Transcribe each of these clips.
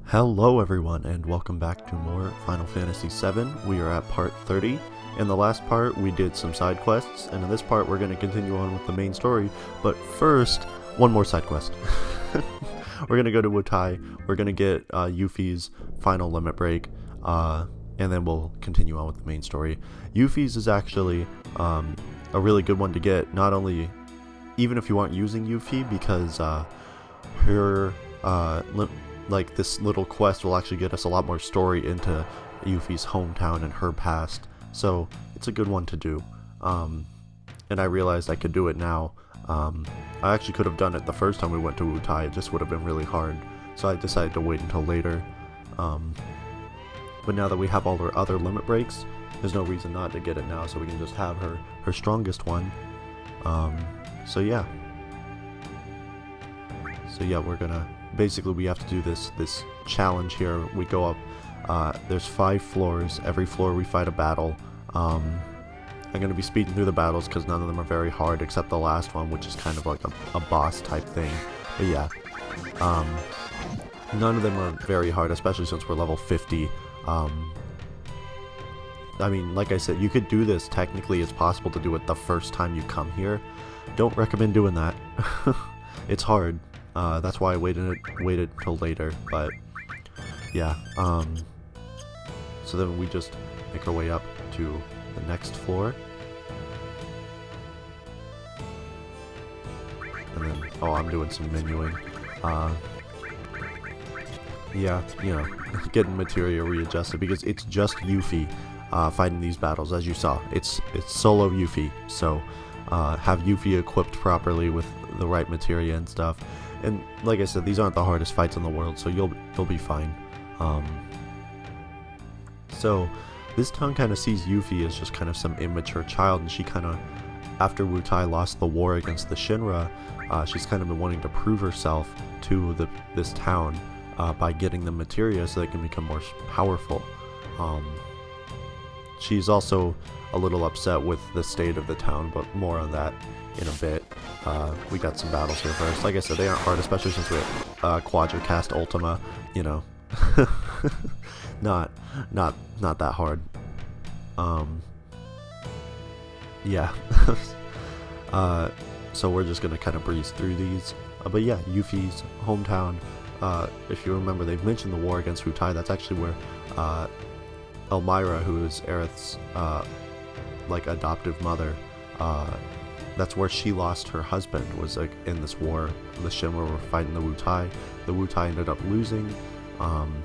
Hello everyone and welcome back to more Final Fantasy VII. We are at part 30. In the last part we did some side quests, and in this part we're going to continue on with the main story, but first, one more side quest. We're going to go to Wutai, we're going to get Yuffie's final limit break, and then we'll continue on with the main story. Yuffie's is actually a really good one to get, not only, even if you aren't using Yuffie, because her like this little quest will actually get us a lot more story into Yuffie's hometown and her past, so it's a good one to do. And I realized I could do it now. I actually could have done it the first time we went to Wutai, it just would have been really hard, so I decided to wait until later. But now that we have all our other limit breaks, there's no reason not to get it now, so we can just have her strongest one. So yeah, we're gonna basically, we have to do this challenge here. We go up, there's 5 floors. Every floor we fight a battle. I'm going to be speeding through the battles because none of them are very hard except the last one, which is kind of like a boss type thing. But yeah, none of them are very hard, especially since we're level 50. I mean, like I said, you could do this. Technically, it's possible to do it the first time you come here. Don't recommend doing that. It's hard. That's why I waited till later, but yeah, so then we just make our way up to the next floor, and then, oh, I'm doing some menuing, yeah, you know, getting materia readjusted, because it's just Yuffie, fighting these battles. As you saw, it's solo Yuffie, so, have Yuffie equipped properly with the right materia and stuff. And like I said, these aren't the hardest fights in the world, so you'll be fine. So this town kind of sees Yuffie as just kind of some immature child, and she kind of, after Wutai lost the war against the Shinra, she's kind of been wanting to prove herself to this town by getting the materia so they can become more powerful. She's also a little upset with the state of the town, but more on that in a bit. We got some battles here first. Like I said, they aren't hard, especially since we have Quadricast Ultima, you know. not that hard. Yeah. So we're just gonna kind of breeze through these. But yeah, Yuffie's hometown, if you remember, they've mentioned the war against Wutai. That's actually where Elmira, who is Aerith's like adoptive mother, that's where she lost her husband, was like in this war. The Shinra were fighting the Wutai. The Wutai ended up losing, and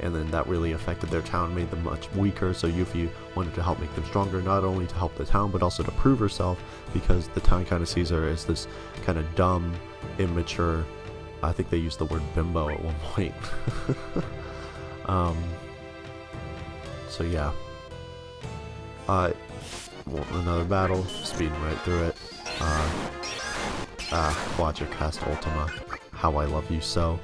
then that really affected their town, made them much weaker, so Yuffie wanted to help make them stronger, not only to help the town, but also to prove herself, because the town kind of sees her as this kind of dumb, immature, I think they used the word bimbo at one point. So yeah. Well, another battle, speeding right through it. Quadricast Ultima, how I love you so.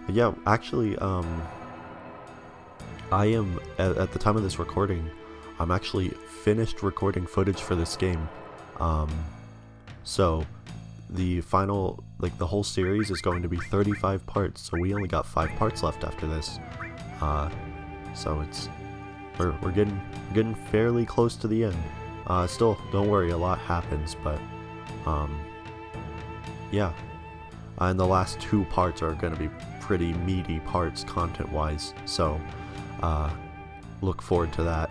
Yeah, actually, I am, at the time of this recording, I'm actually finished recording footage for this game. So, the final, like, the whole series is going to be 35 parts, so we only got 5 parts left after this. So we're getting fairly close to the end. Still, don't worry, a lot happens, but yeah. And the last 2 parts are going to be pretty meaty parts content-wise, so look forward to that.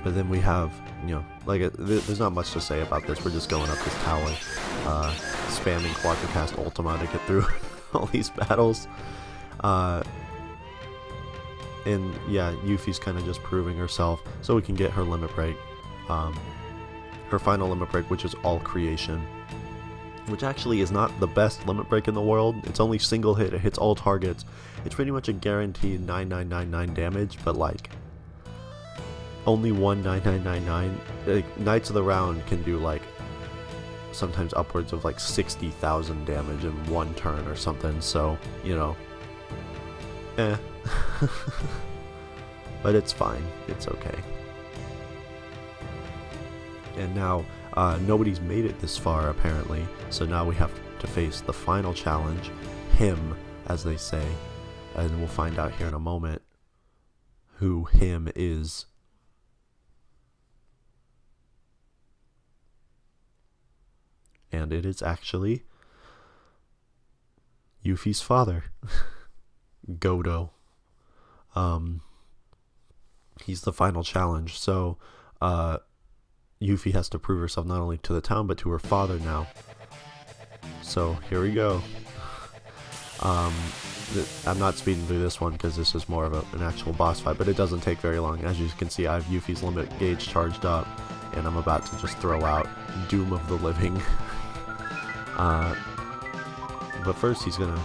But then we have, you know, like, there's not much to say about this. We're just going up this tower, spamming Quadricast Ultima to get through all these battles. And yeah, Yuffie's kind of just proving herself so we can get her limit break, her final limit break, which is all creation, which actually is not the best limit break in the world. It's only single hit, it hits all targets. It's pretty much a guaranteed 9999 damage, but like only one 9999. Like, Knights of the Round can do like sometimes upwards of like 60,000 damage in one turn or something, so, you know, but it's fine, it's okay. And now Nobody's made it this far apparently, so now we have to face the final challenge, him, as they say, and we'll find out here in a moment who him is. And it is actually Yuffie's father, Godo. He's the final challenge, so Yuffie has to prove herself not only to the town but to her father now. So here we go. I'm not speeding through this one because this is more of an actual boss fight, but it doesn't take very long. As you can see, I have Yuffie's limit gauge charged up, and I'm about to just throw out Doom of the Living. But first he's gonna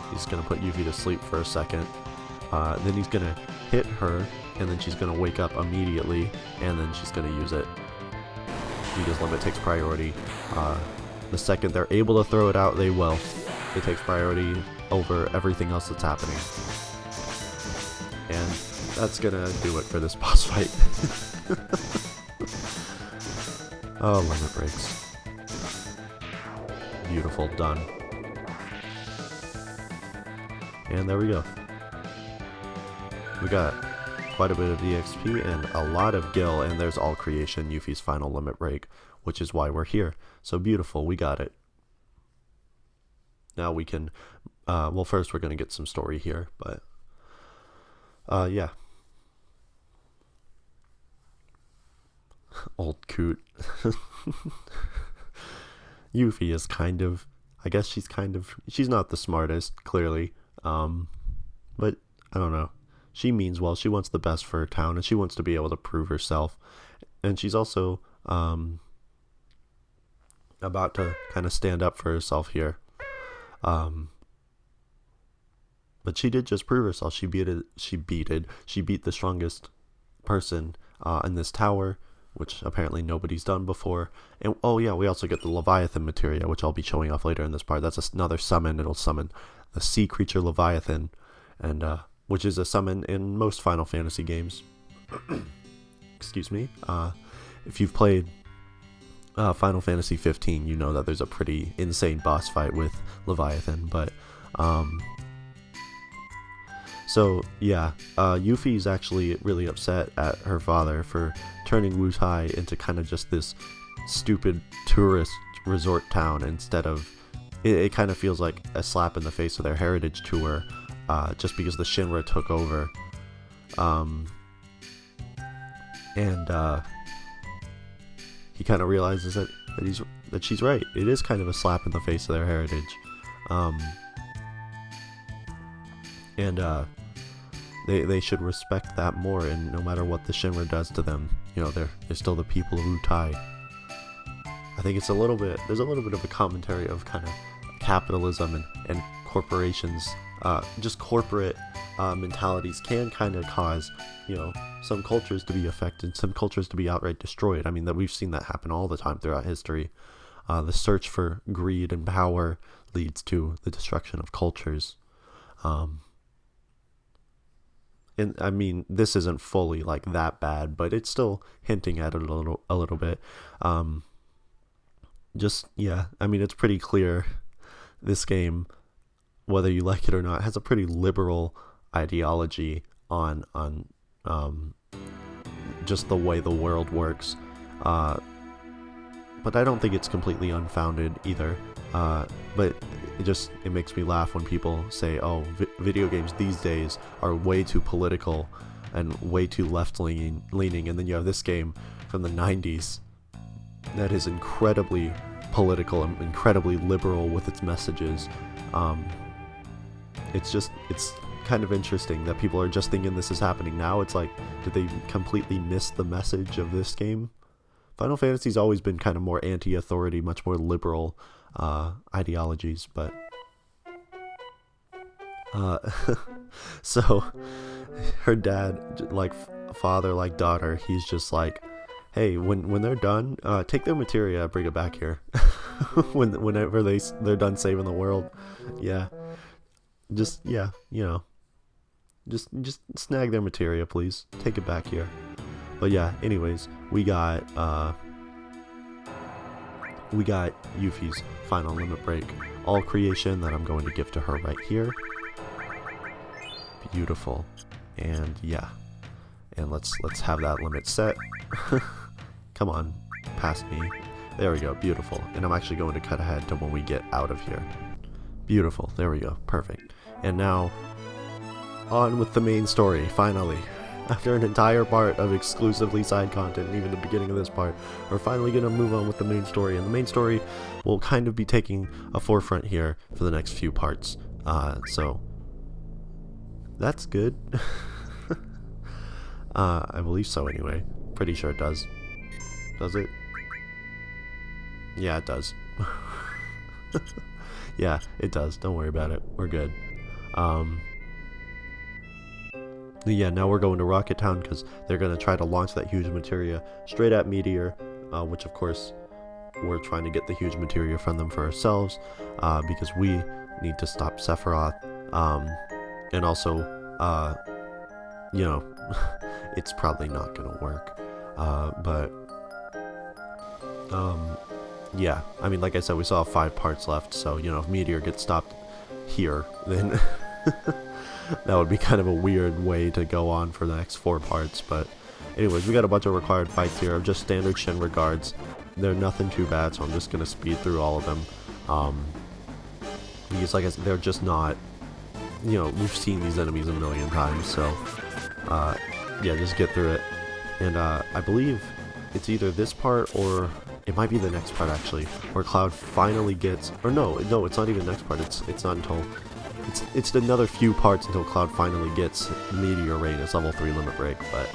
put Yuffie to sleep for a second. Then he's gonna hit her, and then she's gonna wake up immediately, and then she's gonna use it. Because limit takes priority. The second they're able to throw it out, they will. It takes priority over everything else that's happening. And that's gonna do it for this boss fight. Oh, limit breaks. Beautiful, done. And there we go. We got quite a bit of EXP and a lot of gil, and there's all creation, Yuffie's final limit break, which is why we're here. So beautiful, we got it. Now we can, well, first we're going to get some story here, but, yeah. Old coot. Yuffie is kind of, I guess she's not the smartest, clearly, but I don't know. She means well. She wants the best for her town, and she wants to be able to prove herself. And she's also about to kind of stand up for herself here. But she did just prove herself. She beat the strongest person in this tower, which apparently nobody's done before. And oh yeah, we also get the Leviathan materia, which I'll be showing off later in this part. That's another summon. It'll summon the sea creature Leviathan, and which is a summon in most Final Fantasy games. Excuse me. If you've played Final Fantasy 15, you know that there's a pretty insane boss fight with Leviathan. But so yeah, Yuffie's actually really upset at her father for turning Wutai into kind of just this stupid tourist resort town instead of. It kind of feels like a slap in the face of their heritage to her. Just because the Shinra took over, and he kind of realizes that she's right. It is kind of a slap in the face of their heritage, and they should respect that more. And no matter what the Shinra does to them, you know, they're still the people of Wutai. I think there's a little bit of a commentary of kind of capitalism and corporations. Just corporate mentalities can kind of cause, you know, some cultures to be affected, some cultures to be outright destroyed. I mean, that we've seen that happen all the time throughout history. The search for greed and power leads to the destruction of cultures. And I mean, this isn't fully like that bad, but it's still hinting at it a little bit. Just yeah, I mean, it's pretty clear this game, whether you like it or not, has a pretty liberal ideology on just the way the world works. But I don't think it's completely unfounded either. But it makes me laugh when people say, oh, video games these days are way too political and way too left-leaning, and then you have this game from the 90s that is incredibly political and incredibly liberal with its messages. It's kind of interesting that people are just thinking this is happening now. It's like, did they completely miss the message of this game? Final Fantasy's always been kind of more anti-authority, much more liberal ideologies, but so her dad, like father like daughter, he's just like, hey, when they're done, take their materia, bring it back here. Whenever they're done saving the world, yeah, just snag their materia, please. Take it back here. But yeah, anyways, we got we got Yuffie's final limit break all creation that I'm going to give to her right here. Beautiful. And yeah. And let's have that limit set. Come on, past me. There we go, beautiful. And I'm actually going to cut ahead to when we get out of here. Beautiful, there we go, perfect. And now, on with the main story, finally. After an entire part of exclusively side content, even the beginning of this part, we're finally going to move on with the main story. And the main story will kind of be taking a forefront here for the next few parts. So, that's good. I believe so anyway. Pretty sure it does. Does it? Yeah, it does. Yeah, it does. Don't worry about it. We're good. Yeah, now we're going to Rocket Town because they're going to try to launch that huge materia straight at Meteor, which of course we're trying to get the huge materia from them for ourselves, because we need to stop Sephiroth, and also, you know, it's probably not going to work, yeah, I mean, like I said, we still have 5 parts left, so, you know, if Meteor gets stopped here, then that would be kind of a weird way to go on for the next 4 parts. But anyways, we got a bunch of required fights here of just standard Shinra guards. They're nothing too bad, so I'm just going to speed through all of them. Because like I said, they're just not, you know, we've seen these enemies a million times, so yeah, just get through it. And I believe it's either this part or it might be the next part actually, where Cloud finally gets, or no, it's not even the next part, it's not until, it's another few parts until Cloud finally gets Meteor Rain as level 3 limit break. But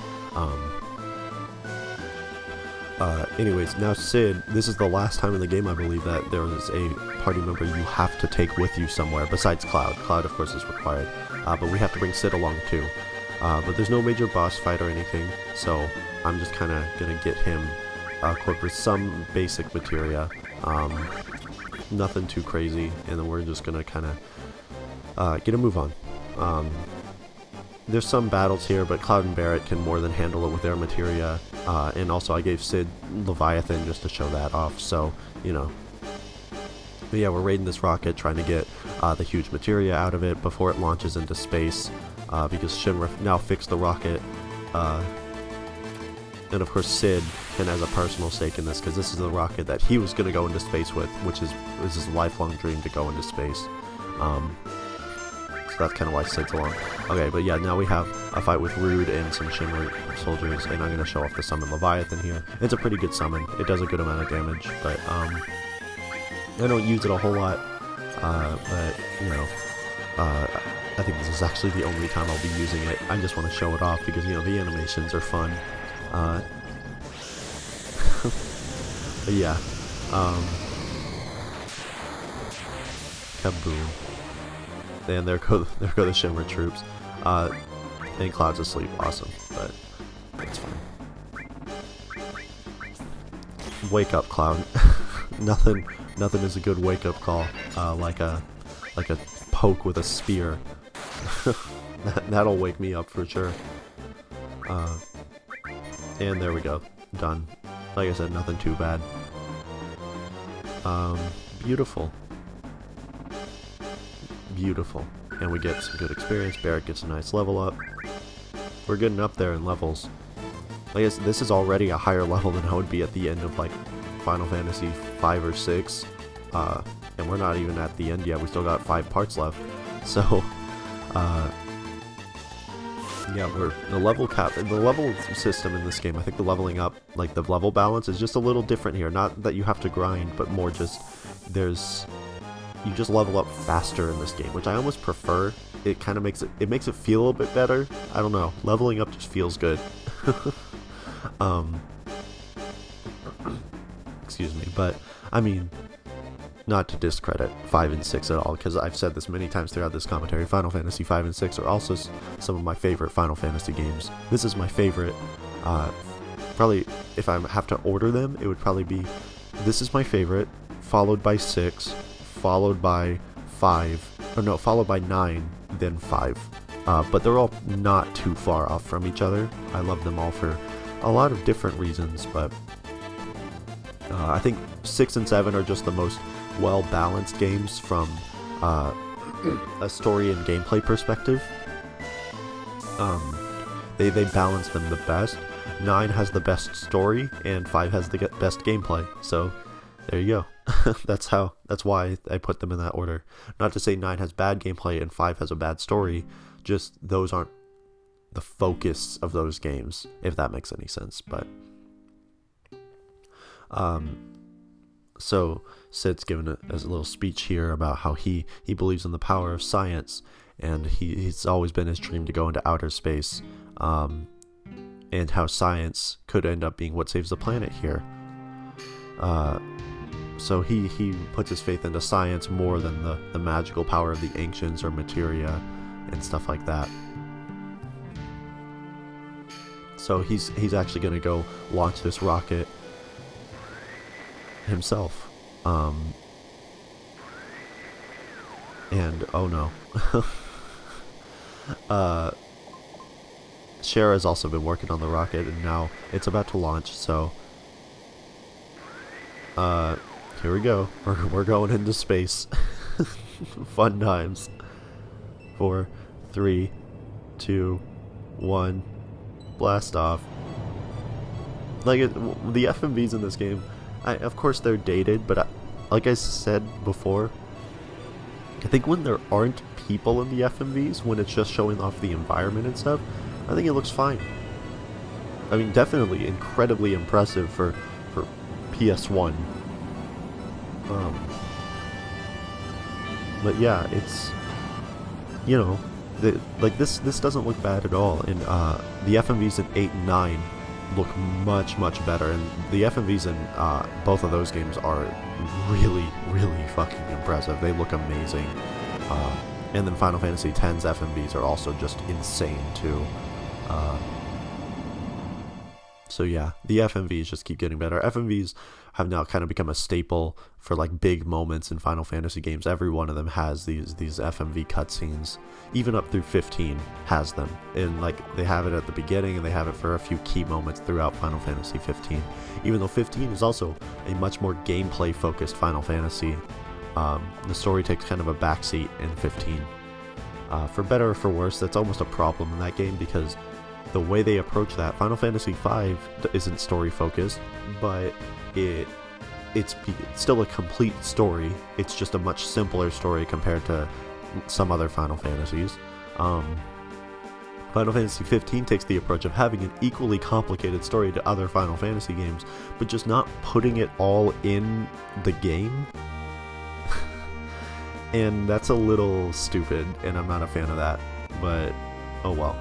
anyways, now Sid, this is the last time in the game I believe that there is a party member you have to take with you somewhere besides Cloud. Cloud of course is required, but we have to bring Sid along too. But there's no major boss fight or anything, so I'm just kind of gonna get him equipped with some basic materia, nothing too crazy, and then we're just gonna kind of get a move on. There's some battles here, but Cloud and Barret can more than handle it with their materia, and also I gave Sid Leviathan just to show that off, so, you know. But yeah, we're raiding this rocket, trying to get the huge materia out of it before it launches into space, because Shinra now fixed the rocket, and of course Sid has a personal stake in this, because this is the rocket that he was going to go into space with, which is his lifelong dream to go into space. So that's kind of why Sid's along. Okay, but yeah, now we have a fight with Rude and some Shinra soldiers, and I'm going to show off the summon Leviathan here. It's a pretty good summon. It does a good amount of damage, but I don't use it a whole lot, but, you know, I think this is actually the only time I'll be using it. I just want to show it off because, you know, the animations are fun. But yeah, kaboom. And there go the Shinra troops. And Cloud's asleep, awesome, but it's fine. Wake up, Cloud. nothing is a good wake up call, like a poke with a spear. That'll wake me up for sure. And there we go, done. Like I said, nothing too bad. Beautiful. Beautiful. And we get some good experience. Barret gets a nice level up. We're getting up there in levels. I guess this is already a higher level than I would be at the end of like Final Fantasy 5 or 6. And we're not even at the end yet. We still got 5 parts left. So, yeah, the level system in this game, I think the leveling up, like the level balance is just a little different here. Not that you have to grind, but more just you just level up faster in this game, which I almost prefer. It kind of makes it feel a little bit better. I don't know. Leveling up just feels good. Excuse me, but I mean, not to discredit 5 and 6 at all, because I've said this many times throughout this commentary. Final Fantasy 5 and 6 are also some of my favorite Final Fantasy games. This is my favorite. Probably, if I have to order them, it would probably be, this is my favorite, followed by 6, followed by 5, or no, followed by 9, then 5. But they're all not too far off from each other. I love them all for a lot of different reasons, but I think 6 and 7 are just the most well-balanced games from a story and gameplay perspective. They balance them the best. 9 has the best story, and 5 has the best gameplay. So there you go. That's why I put them in that order. Not to say 9 has bad gameplay and 5 has a bad story. Just those aren't the focus of those games, if that makes any sense. But so Sid's given a little speech here about how he believes in the power of science, and he's always been his dream to go into outer space, and how science could end up being what saves the planet here. So he puts his faith into science more than the magical power of the ancients or materia and stuff like that. So he's actually going to go launch this rocket himself. And oh no. Shara has also been working on the rocket, and now it's about to launch, so here we go. We're going into space. Fun times. 4, 3, 2, 1, blast off. Like, the FMVs in this game, of course they're dated, but like I said before, I think when there aren't people in the FMVs, when it's just showing off the environment and stuff, I think it looks fine. I mean, definitely incredibly impressive for PS1. But yeah, it's, you know, this doesn't look bad at all. And the FMVs in 8 and 9 look much better, and the FMVs in both of those games are really fucking impressive. They look amazing. And then Final Fantasy X's FMVs are also just insane too. So yeah, the FMVs just keep getting better. FMVs have now kind of become a staple for like big moments in Final Fantasy games. Every one of them has these FMV cutscenes. Even up through 15 has them. And like they have it at the beginning, and they have it for a few key moments throughout Final Fantasy 15. Even though 15 is also a much more gameplay focused Final Fantasy. The story takes kind of a backseat in 15. For better or for worse, that's almost a problem in that game, because the way they approach that, Final Fantasy V isn't story focused, but it's still a complete story. It's just a much simpler story compared to some other Final Fantasies. Final Fantasy 15 takes the approach of having an equally complicated story to other Final Fantasy games, but just not putting it all in the game. And that's a little stupid, and I'm not a fan of that, but oh well.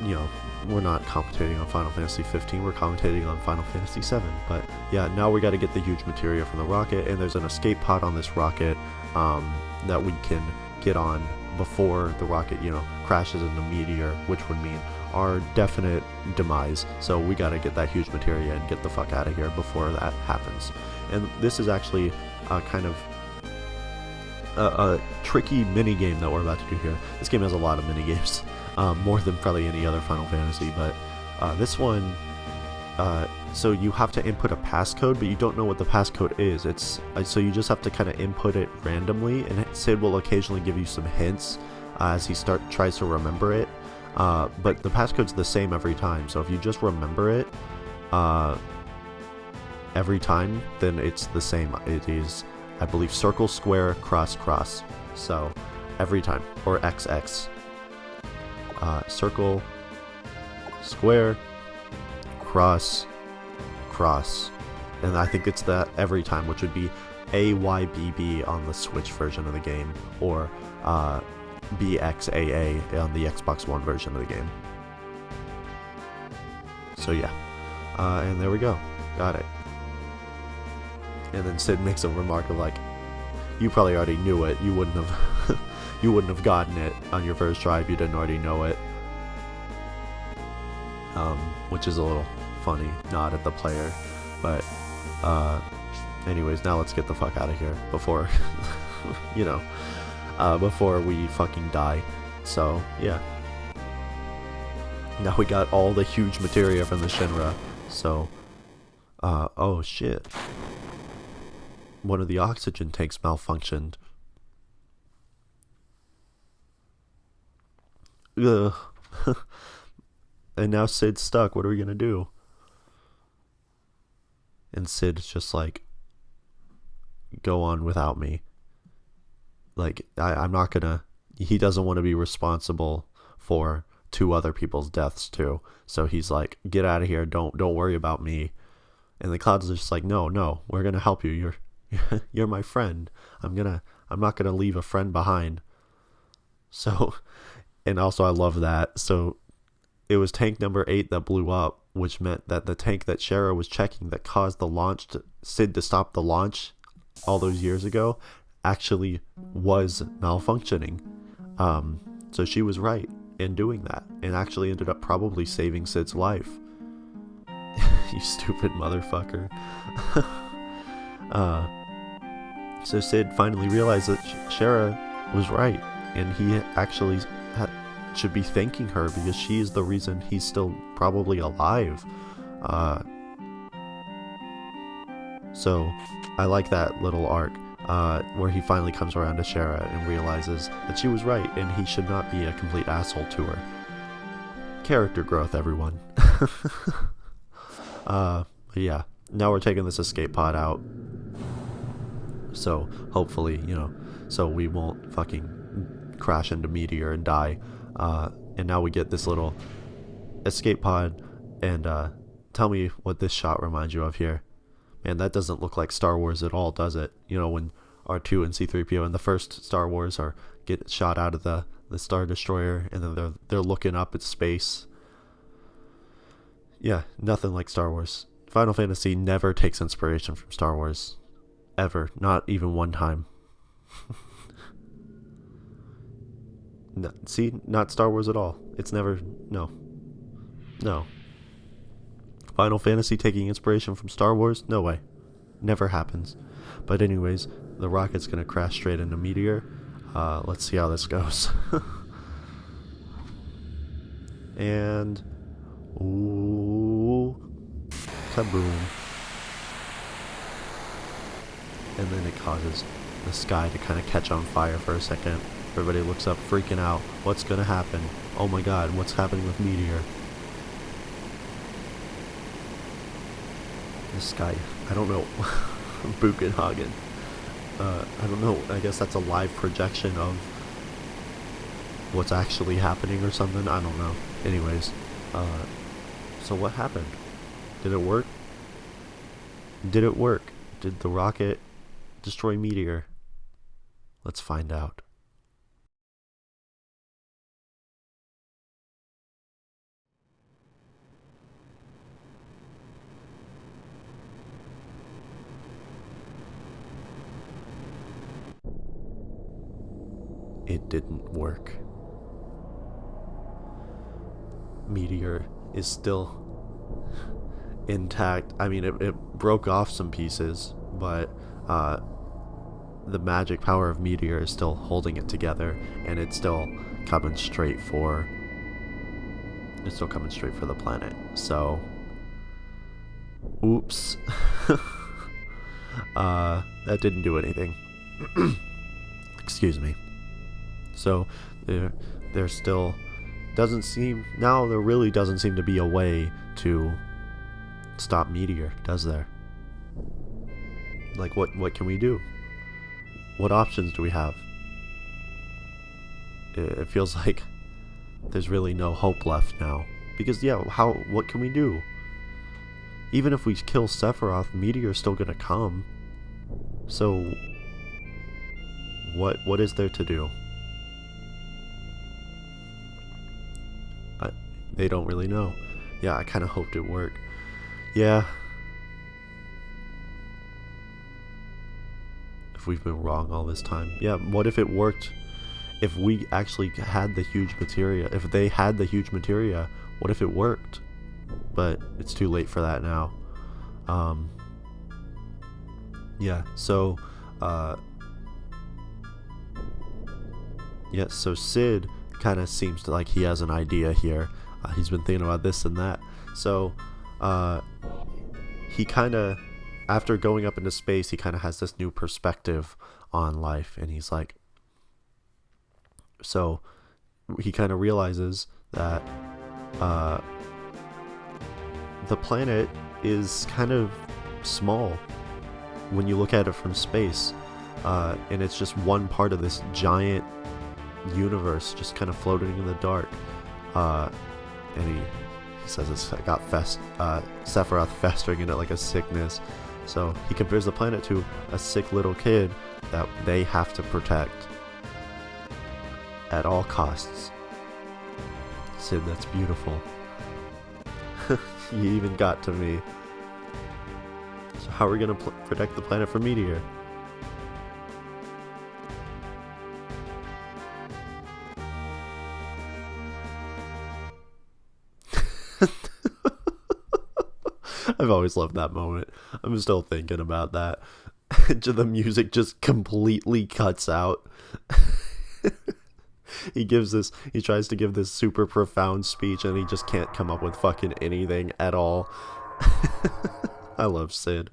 You know, we're not commentating on Final Fantasy 15, we're commentating on Final Fantasy 7, but yeah, now we gotta get the huge materia from the rocket, and there's an escape pod on this rocket that we can get on before the rocket, you know, crashes into a meteor, which would mean our definite demise. So we gotta get that huge materia and get the fuck out of here before that happens. And this is actually kind of a tricky mini game that we're about to do here. This game has a lot of mini games, more than probably any other Final Fantasy, but this one, so you have to input a passcode, but you don't know what the passcode is. It's so you just have to kind of input it randomly, and Sid will occasionally give you some hints as he tries to remember it. But the passcode's the same every time, so if you just remember it every time, then it's the same. It is, I believe, circle, square, cross, cross. So every time, or XX. Circle, square, cross, cross. And I think it's that every time, which would be AYBB on the Switch version of the game, or BXAA on the Xbox One version of the game. So yeah. And there we go. Got it. And then Sid makes a remark of like, you probably already knew it. You wouldn't have you wouldn't have gotten it on your first try if you didn't already know it. Which is a little funny nod at the player. But anyways, now let's get the fuck out of here before you know, before we fucking die. So yeah. Now we got all the huge materia from the Shinra. So Oh shit. One of the oxygen tanks malfunctioned. Ugh. And now Sid's stuck. What are we gonna do? And Sid's just like, go on without me. Like, I'm not gonna. He doesn't want to be responsible for two other people's deaths too. So he's like, get out of here. Don't worry about me. And the clouds are just like, no, we're gonna help you. You're my friend. I'm not gonna leave a friend behind. So, and also I love that. So it was tank number 8 that blew up, which meant that the tank that Shara was checking that caused the launch Sid to stop the launch all those years ago actually was malfunctioning. So she was right in doing that, and actually ended up probably saving Sid's life. You stupid motherfucker. So Sid finally realized that Shara was right, and he actually should be thanking her because she is the reason he's still probably alive. So I like that little arc where he finally comes around to Shara and realizes that she was right and he should not be a complete asshole to her. Character growth, everyone. Yeah, now we're taking this escape pod out, so hopefully, so we won't fucking crash into meteor and die. And now we get this little escape pod, and tell me what this shot reminds you of here. Man, that doesn't look like Star Wars at all, does it? When R2 and C-3PO in the first Star Wars get shot out of the Star Destroyer, and then they're looking up at space. Yeah, nothing like Star Wars. Final Fantasy never takes inspiration from Star Wars. Ever. Not even one time. No, see? Not Star Wars at all. It's never... No. Final Fantasy taking inspiration from Star Wars? No way. Never happens. But anyways, the rocket's gonna crash straight into meteor. Let's see how this goes. And... Ooh... Kaboom. And then it causes the sky to kind of catch on fire for a second. Everybody looks up, freaking out. What's gonna happen? Oh my god, what's happening with meteor? The sky, I don't know. Buchenhagen. I don't know. I guess that's a live projection of what's actually happening or something. I don't know. Anyways, so what happened? Did it work? Did it work? Did the rocket destroy meteor? Let's find out. It didn't work. Meteor is still intact. I mean, it broke off some pieces, but the magic power of meteor is still holding it together, and it's still coming straight for the planet. So oops. That didn't do anything. Excuse me. So there still doesn't seem, now there really doesn't seem to be a way to stop meteor, does there? Like, what can we do? What options do we have? It feels like there's really no hope left now, because yeah, what can we do? Even if we kill Sephiroth, meteor's still gonna come. So what is there to do? They don't really know. Yeah, I kind of hoped it worked. Yeah. If we've been wrong all this time. Yeah, what if it worked? If we actually had the huge materia, if they had the huge materia, what if it worked? But it's too late for that now. Yeah, so yeah, so Sid kind of seems like he has an idea here. He's been thinking about this and that. So he kind of, after going up into space, he kind of has this new perspective on life, and he's like, so he kind of realizes that the planet is kind of small when you look at it from space, and it's just one part of this giant universe just kind of floating in the dark, and he says it's got Sephiroth festering in it like a sickness. So he compares the planet to a sick little kid that they have to protect at all costs. Sid, that's beautiful. You even got to me. So how are we gonna protect the planet from meteor? I've always loved that moment. I'm still thinking about that. The music just completely cuts out. He tries to give this super profound speech, and he just can't come up with fucking anything at all. I love Sid.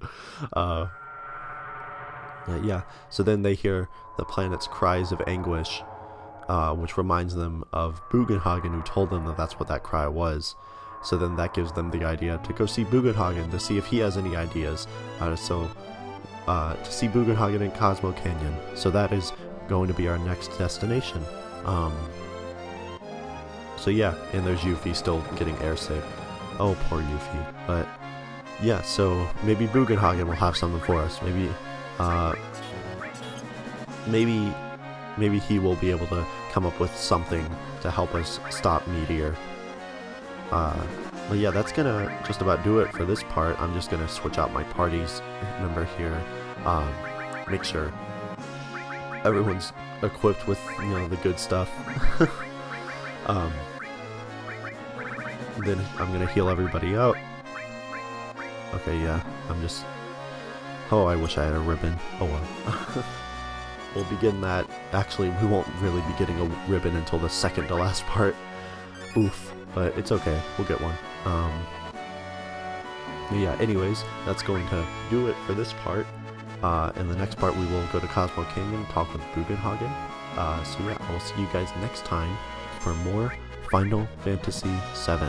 Yeah, so then they hear the planet's cries of anguish, which reminds them of Bugenhagen, who told them that that's what that cry was. So then that gives them the idea to go see Bugenhagen to see if he has any ideas. To see Bugenhagen in Cosmo Canyon. So that is going to be our next destination. So yeah, and there's Yuffie still getting airsick. Oh, poor Yuffie. But yeah, so maybe Bugenhagen will have something for us. Maybe he will be able to come up with something to help us stop Meteor. But yeah, that's gonna just about do it for this part. I'm just gonna switch out my parties member here. Make sure everyone's equipped with, the good stuff. Then I'm gonna heal everybody out. Okay, yeah, oh, I wish I had a ribbon. Oh well. We'll be getting that. Actually, we won't really be getting a ribbon until the second to last part. Oof, but it's okay, we'll get one. Yeah, anyways, that's going to do it for this part. In the next part we will go to Cosmo Canyon, talk with Bugenhagen. So yeah, I'll see you guys next time for more Final Fantasy VII.